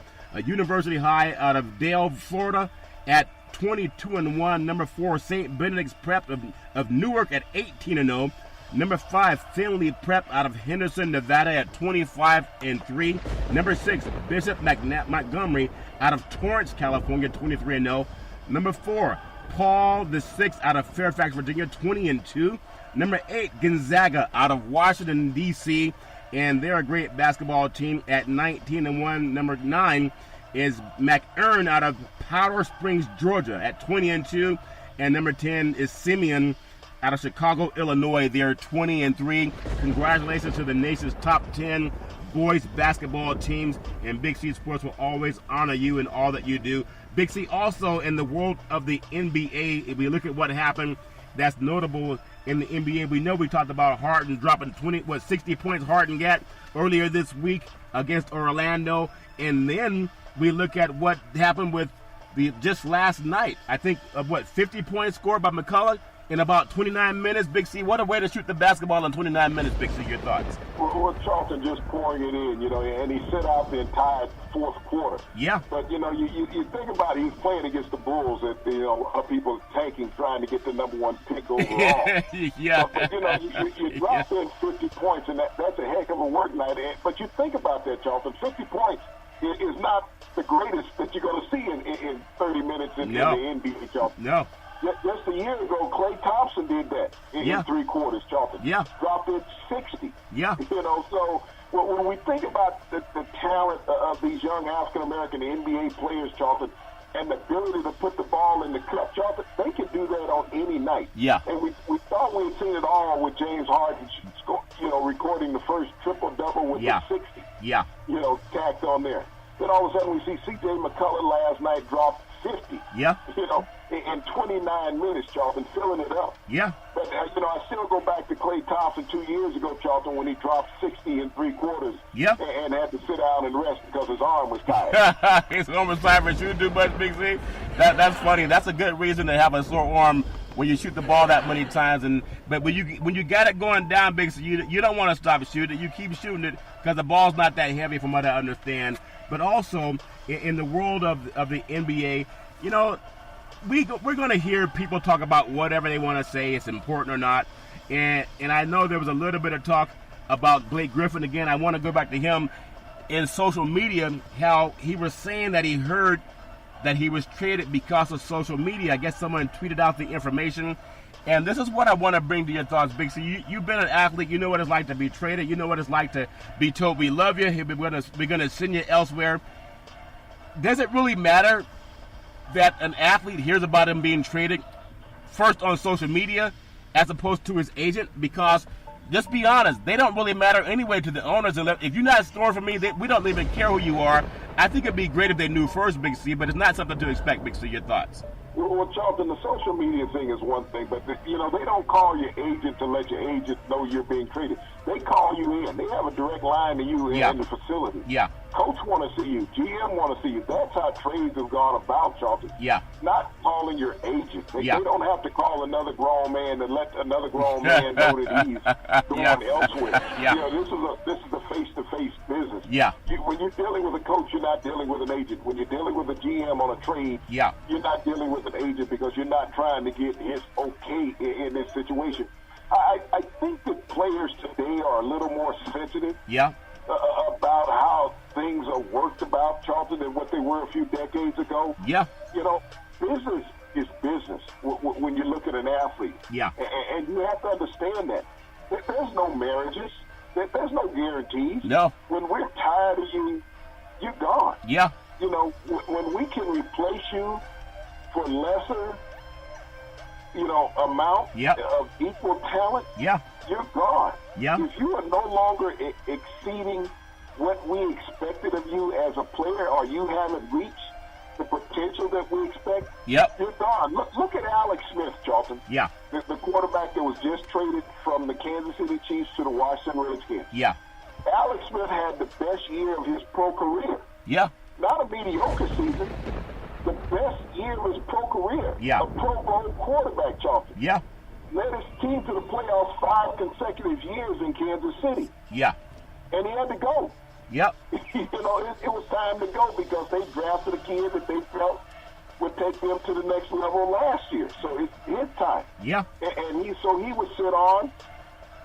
University High out of Dale, Florida, at 22-1. Number 4, St. Benedict's Prep of Newark at 18-0. Number 5, Finley Prep out of Henderson, Nevada at 25-3. Number 6, Bishop Montgomery out of Torrance, California, 23-0. Number 4, Paul VI out of Fairfax, Virginia, 20-2. Number 8, Gonzaga out of Washington, D.C., and they're a great basketball team at 19-1. Number 9 is McEwen out of Powder Springs, Georgia, at 20-2. And number 10 is Simeon out of Chicago, Illinois. They're 20-3. Congratulations to the nation's top 10 boys basketball teams, and Big C Sports will always honor you in all that you do. Big C, also in the world of the NBA, if we look at what happened that's notable in the NBA, we know we talked about Harden dropping 60 points Harden got earlier this week against Orlando, and then we look at what happened with just last night. I think 50 points scored by McCullough in about 29 minutes. Big C, what a way to shoot the basketball in 29 minutes, Big C, your thoughts? Well, Charlton just pouring it in, you know, and he set out the entire fourth quarter. Yeah. But, you know, you think about it, he's playing against the Bulls that, you know, a lot of people tanking, trying to get the number 1 pick overall. Yeah. But, you know, you drop in 50 points, and that's a heck of a work night. But you think about that, Charlton, 50 points is not the greatest that you're going to see in 30 minutes in the NBA, Charlton. No. Just a year ago, Klay Thompson did that in 3 quarters, Charlton. Yeah. Dropped it 60. Yeah. You know, so when we think about the talent of these young African-American NBA players, Charlton, and the ability to put the ball in the cup, Charlton, they can do that on any night. Yeah. And we thought we had seen it all with James Harden, you know, recording the first triple-double with the 60. Yeah. You know, tacked on there. Then all of a sudden we see C.J. McCullough last night drop 50. Yeah. You know, in 29 minutes, Charlton, filling it up. Yeah. But, you know, I still go back to Klay Thompson 2 years ago, Charlton, when he dropped 60 in 3 quarters. Yeah. And had to sit down and rest because his arm was tired. His arm was tired for shooting too much, Big C. That's funny. That's a good reason to have a sore arm when you shoot the ball that many times. But when you got it going down, Big C, you don't want to stop shooting. You keep shooting it because the ball's not that heavy, from what I understand. But also, in the world of the NBA, you know, we're going to hear people talk about whatever they want to say, it's important or not. And I know there was a little bit of talk about Blake Griffin. Again, I want to go back to him in social media, how he was saying that he heard that he was traded because of social media. I guess someone tweeted out the information. And this is what I want to bring to your thoughts, Big C. You've been an athlete. You know what it's like to be traded. You know what it's like to be told we love you. We're going to send you elsewhere. Does it really matter that an athlete hears about him being traded first on social media as opposed to his agent? Because, just be honest, they don't really matter anyway to the owners. If you're not scoring for me, we don't even care who you are. I think it'd be great if they knew first, Big C, but it's not something to expect, Big C. Your thoughts? Well, Charlton, the social media thing is one thing, but, you know, they don't call your agent to let your agent know you're being traded. They call you in. They have a direct line to you in the facility. Yeah. Coach want to see you. GM want to see you. That's how trades have gone about, Charlton. Yeah. Not calling your agent. They don't have to call another grown man and let another grown man know that he's going elsewhere. Yeah. You know, this is a face-to-face business. Yeah. When you're dealing with a coach, you're not dealing with an agent. When you're dealing with a GM on a trade, you're not dealing with an agent because you're not trying to get his okay in this situation. I think that players today are a little more sensitive about how things are worked about, Charlton, than what they were a few decades ago. Yeah. You know, business is business when you look at an athlete. Yeah. And you have to understand that. There's no marriages. There's no guarantees. No. When we're tired of you, you're gone. Yeah. You know, when we can replace you for lesser, amount of equal talent, you're gone. Yeah. If you are no longer exceeding what we expected of you as a player, or you haven't reached the potential that we expect, you're gone. Look at Alex Smith, Charlton. Yeah. The quarterback that was just traded from the Kansas City Chiefs to the Washington Redskins. Yeah. Alex Smith had the best year of his pro career. Yeah. Not a mediocre season. The best year of his pro career. Yeah. A Pro Bowl quarterback, Charlton. Yeah. Led his team to the playoffs 5 consecutive years in Kansas City. Yeah. And he had to go. Yep. It was time to go because they drafted a kid that they felt would take them to the next level last year. So it's his time. Yeah. And he would sit on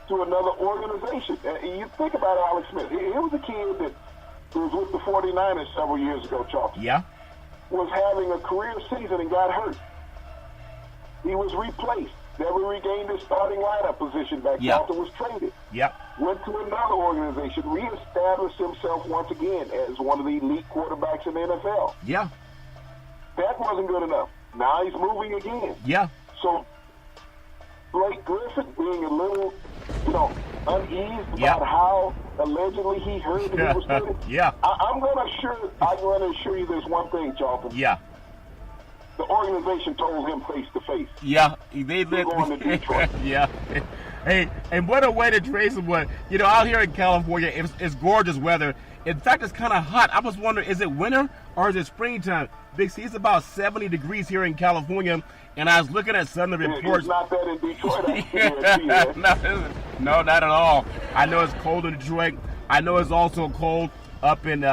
to another organization. You think about Alex Smith. He was a kid that was with the 49ers several years ago, Charlton. Yeah. Was having a career season and got hurt. He was replaced. Never regained his starting lineup position back. Charlton was traded. Yep. Went to another organization, reestablished himself once again as one of the elite quarterbacks in the NFL. Yeah. That wasn't good enough. Now he's moving again. Yeah. So Blake Griffin being a little, uneased about how allegedly he heard that he was traded. I'm going to assure you there's one thing, Charlton. Yeah. The organization told him face to face. Yeah, We're going to Detroit. Yeah. Hey, and what a way to trace him. Out here in California, it's gorgeous weather. In fact, it's kind of hot. I was wondering, is it winter or is it springtime? Big C, it's about 70 degrees here in California, and I was looking at some of the reports. It's not that in Detroit. No, not at all. I know it's cold in Detroit. I know it's also cold up in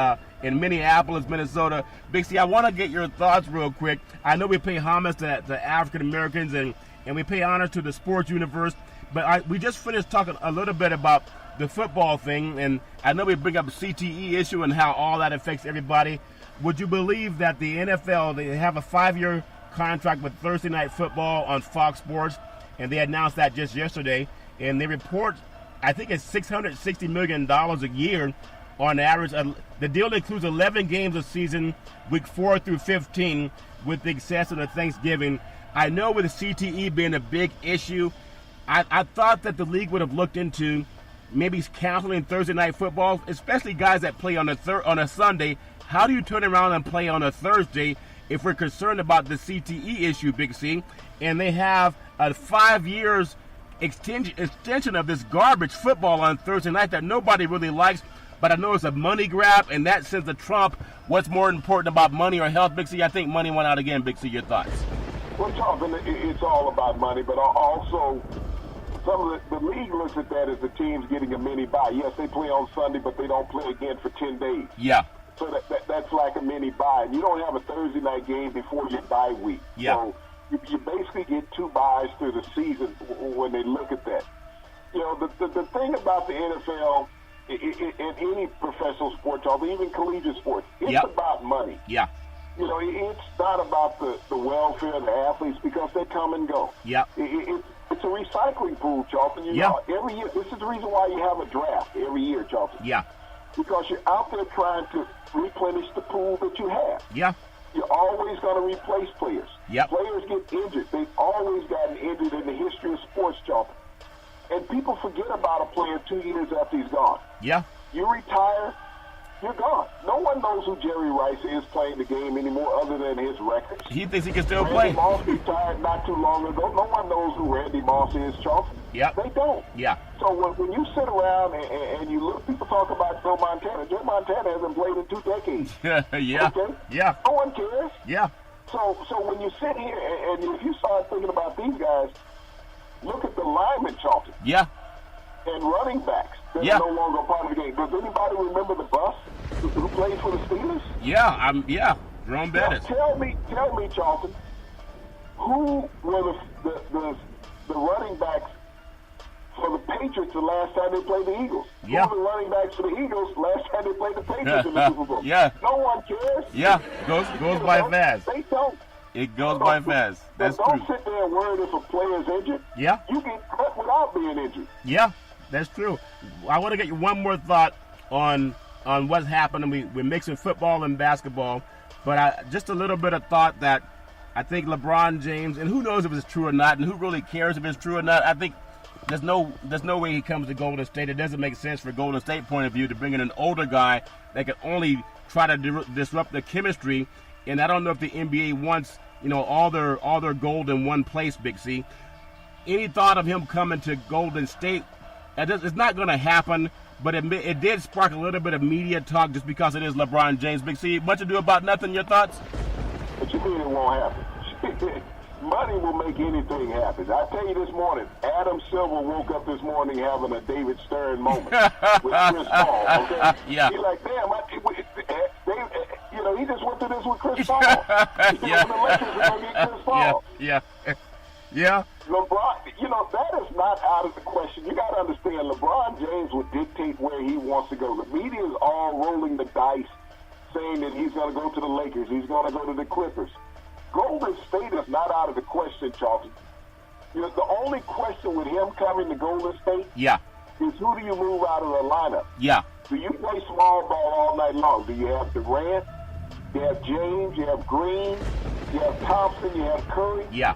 Minneapolis, Minnesota. Big C, I want to get your thoughts real quick. I know we pay homage to African Americans and we pay honor to the sports universe, but we just finished talking a little bit about the football thing, and I know we bring up the CTE issue and how all that affects everybody. Would you believe that the NFL, they have a 5-year contract with Thursday Night Football on Fox Sports, and they announced that just yesterday, and they report, I think it's $660 million a year on average. The deal includes 11 games a season, week 4 through 15, with the exception of Thanksgiving. I know with the CTE being a big issue, I thought that the league would have looked into maybe canceling Thursday Night Football, especially guys that play on a Sunday. How do you turn around and play on a Thursday if we're concerned about the CTE issue, Big C? And they have a 5 years extension of this garbage football on Thursday night that nobody really likes. But I know it's a money grab, and that says to Trump, what's more important about money or health, Big C? I think money went out again, Big C. Your thoughts? Well, Charlton, it's all about money, but also some of the league looks at that as the teams getting a mini bye. Yes, they play on Sunday, but they don't play again for 10 days. Yeah. So that's like a mini bye. And you don't have a Thursday night game before your bye week. Yeah. So you basically get 2 byes through the season when they look at that. The thing about the NFL, in any professional sport, even collegiate sports, it's about money. Yeah. It's not about the welfare of the athletes because they come and go. Yeah. It's a recycling pool, Charlton. Every year, this is the reason why you have a draft every year, Charlton. Yeah. Because you're out there trying to replenish the pool that you have. Yeah. You're always going to replace players. Yep. Players get injured. They've always gotten injured in the history of sports, Charlton. And people forget about a player 2 years after he's gone. Yeah. You retire, you're gone. No one knows who Jerry Rice is playing the game anymore other than his records. He thinks he can still Randy play. Moss retired not too long ago. No one knows who Randy Moss is, Charlton. Yep. They don't. Yeah. So when you sit around and you look, people talk about Joe Montana. Joe Montana hasn't played in 2 decades. Yeah. Okay? Yeah. No one cares. Yeah. So when you sit here and if you start thinking about these guys, look at the linemen, Charlton, Yeah. and running backs that Yeah. are no longer a part of the game. Does anybody remember the bus who played for the Steelers? Yeah. Jerome Bettis. Tell me, Charlton, who were the running backs for the Patriots the last time they played the Eagles? Yeah. Who were the running backs for the Eagles last time they played the Patriots in the Super Bowl? Yeah. No one cares. Yeah. Goes by fast. They don't. It goes by fast. That's don't true. sit there and worry if a player's injured. Yeah. You get cut without being injured. Yeah. That's true. I want to get you one more thought on what's happening. We're mixing football and basketball, but just a little bit of thought that I think LeBron James, and who knows if it's true or not, and who really cares if it's true or not. I think there's no way he comes to Golden State. It doesn't make sense for Golden State point of view to bring in an older guy that can only try to disrupt the chemistry. And I don't know if the NBA wants all their gold in one place, Big C. Any thought of him coming to Golden State? It's not going to happen, but it did spark a little bit of media talk just because it is LeBron James. Big C, much ado about nothing. Your thoughts? What you mean it won't happen? Money will make anything happen. I tell you this morning, Adam Silver woke up this morning having a David Stern moment with Chris Paul. Okay? Yeah. He's like, damn, he just went through this with Chris Paul. Yeah. The Lakers are going to get Chris Paul. Yeah. LeBron, that is not out of the question. You got to understand, LeBron James will dictate where he wants to go. The media is all rolling the dice, saying that he's going to go to the Lakers, he's going to go to the Clippers. Golden State is not out of the question, Charlton. The only question with him coming to Golden State is who do you move out of the lineup? Yeah. Do you play small ball all night long? Do you have Durant? You have James? You have Green? You have Thompson? You have Curry? Yeah.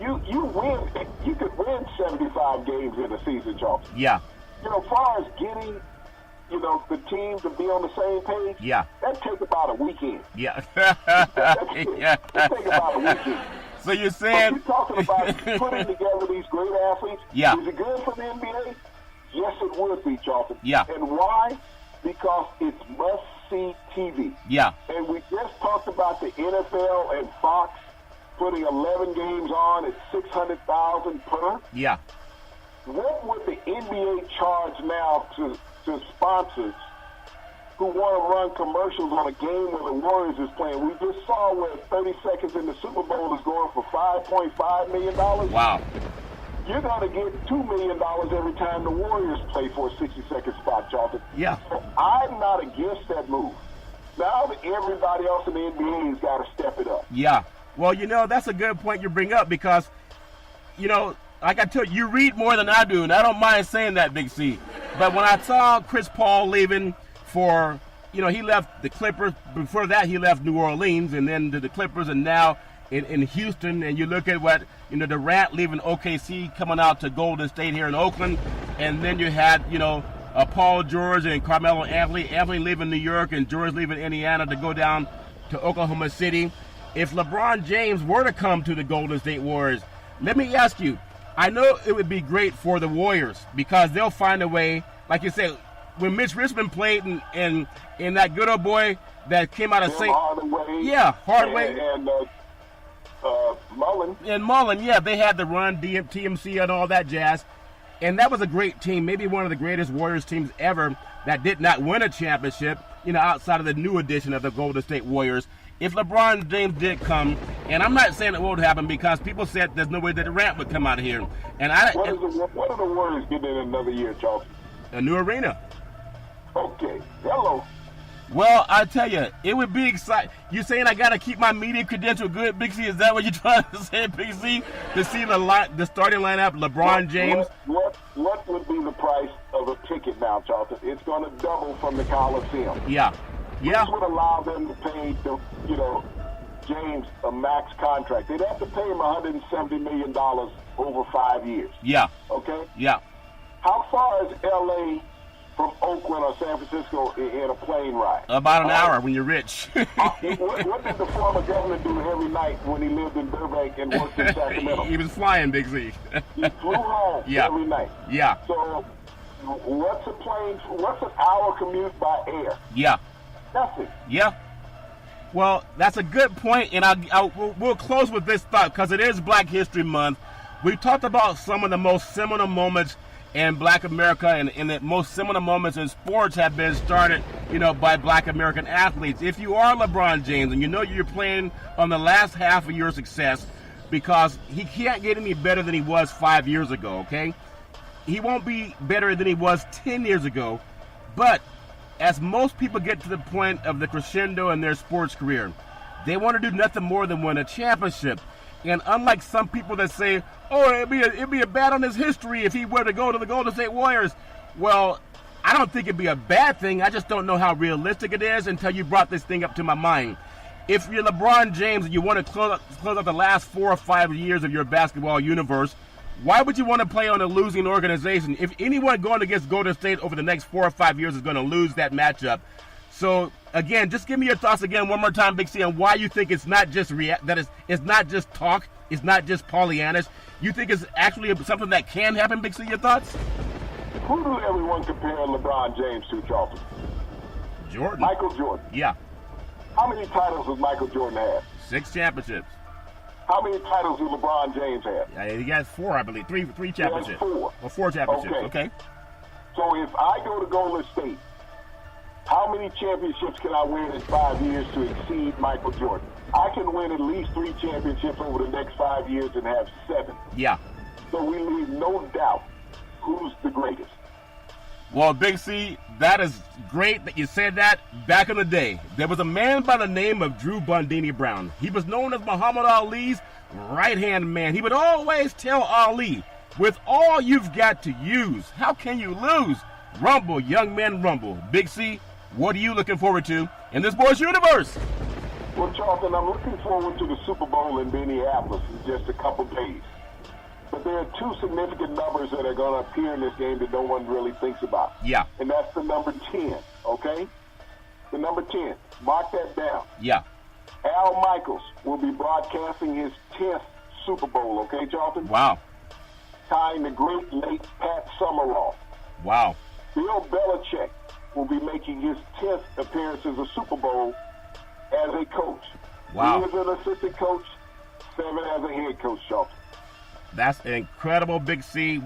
You win. You could win 75 games in a season, Charlton. Yeah. As far as getting, the team to be on the same page, that takes about a weekend. Yeah. That takes about a weekend. So you're saying... But you're talking about putting together these great athletes. Yeah. Is it good for the NBA? Yes, it would be, Charlton. Yeah. And why? Because it's must-see TV. Yeah. And we just talked about the NFL and Fox putting 11 games on at $600,000 per. Yeah. What would the NBA charge now to sponsors who want to run commercials on a game where the Warriors is playing? We just saw where 30 seconds in the Super Bowl is going for $5.5 million. Wow. You're going to get $2 million every time the Warriors play for a 60-second spot, Charlton. Yeah. So I'm not against that move. Now that everybody else in the NBA has got to step it up. Yeah. Well, that's a good point you bring up because, like I told you, you read more than I do, and I don't mind saying that, Big C. But when I saw Chris Paul leaving for, he left the Clippers. Before that, he left New Orleans and then to the Clippers, and now in Houston. And you look at what, Durant leaving OKC, coming out to Golden State here in Oakland. And then you had, Paul George and Carmelo Anthony leaving New York and George leaving Indiana to go down to Oklahoma City. If LeBron James were to come to the Golden State Warriors, let me ask you, I know it would be great for the Warriors because they'll find a way, like you said, when Mitch Richmond played in that good old boy that came out of St. Hardaway. And Mullen. And Mullen, they had the run, TMC and all that jazz. And that was a great team, maybe one of the greatest Warriors teams ever that did not win a championship, outside of the new edition of the Golden State Warriors. If LeBron James did come, and I'm not saying it won't happen because people said there's no way that Durant would come out of here. And what are the Warriors getting in another year, Charlton? A new arena. Okay. Hello. Well, I tell you, it would be exciting. You saying I got to keep my media credential good, Big C? Is that what you're trying to say, Big C? To see the starting lineup, LeBron James? What would be the price of a ticket now, Charlton? It's going to double from the Coliseum. Yeah. This would allow them to pay, James a max contract. They'd have to pay him $170 million over 5 years. Yeah. Okay? Yeah. How far is L.A. from Oakland or San Francisco in a plane ride? About an hour when you're rich. What did the former governor do every night when he lived in Burbank and worked in Sacramento? He was flying, Big Z. He flew home every night. Yeah. So what's an hour commute by air? Yeah. Nothing. Yeah. Well, that's a good point, and we'll close with this thought because it is Black History Month. We talked about some of the most seminal moments in Black America, and the most seminal moments in sports have been started, by Black American athletes. If you are LeBron James and you know you're playing on the last half of your success, because he can't get any better than he was 5 years ago, okay? He won't be better than he was 10 years ago, but as most people get to the point of the crescendo in their sports career, they want to do nothing more than win a championship. And unlike some people that say, oh, it'd be a bad on his history if he were to go to the Golden State Warriors. Well, I don't think it'd be a bad thing. I just don't know how realistic it is until you brought this thing up to my mind. If you're LeBron James and you want to close out the last 4 or 5 years of your basketball universe, why would you want to play on a losing organization? If anyone going against Golden State over the next 4 or 5 years is going to lose that matchup. So again, just give me your thoughts again one more time, Big C, on why you think it's not just it's not just talk, it's not just Pollyannish. You think it's actually something that can happen, Big C? Your thoughts? Who do everyone compare LeBron James to, Charlton? Jordan. Michael Jordan. Yeah. How many titles does Michael Jordan have? 6 championships. How many titles does LeBron James have? Yeah, he has 4, I believe. Three championships. He has 4. Well, 4 championships. Okay. So if I go to Golden State, how many championships can I win in 5 years to exceed Michael Jordan? I can win at least 3 championships over the next 5 years and have 7. Yeah. So we leave no doubt who's the greatest. Well, Big C, that is great that you said that. Back in the day, there was a man by the name of Drew Bundini Brown. He was known as Muhammad Ali's right-hand man. He would always tell Ali, with all you've got to use, how can you lose? Rumble, young man, rumble. Big C, what are you looking forward to in this boys' universe? Well, Charlton, I'm looking forward to the Super Bowl in Minneapolis in just a couple days. But there are 2 significant numbers that are going to appear in this game that no one really thinks about. Yeah. And that's the number 10, okay? The number 10. Mark that down. Yeah. Al Michaels will be broadcasting his 10th Super Bowl, okay, Charlton? Wow. Tying the great late Pat Summerall. Wow. Bill Belichick will be making his 10th appearance as a Super Bowl as a coach. Wow. 3 as an assistant coach, 7 as a head coach, Charlton. That's incredible, Big C.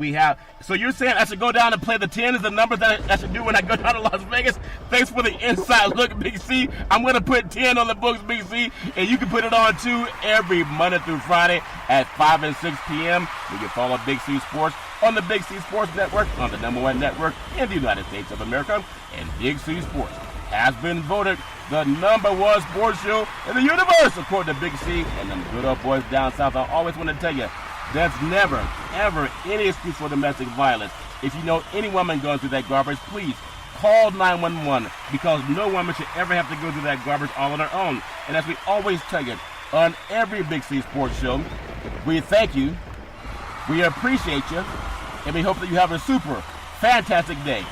So you're saying I should go down and play the 10 is the number that I should do when I go down to Las Vegas? Thanks for the inside look, Big C. I'm going to put 10 on the books, Big C, and you can put it on too every Monday through Friday at 5 and 6 p.m. You can follow Big C Sports on the Big C Sports Network, on the #1 network in the United States of America. And Big C Sports has been voted the #1 sports show in the universe, according to Big C and them good old boys down south. I always want to tell you, there's never, ever any excuse for domestic violence. If you know any woman going through that garbage, please call 911, because no woman should ever have to go through that garbage all on her own. And as we always tell you on every Big C Sports show, we thank you, we appreciate you, and we hope that you have a super fantastic day.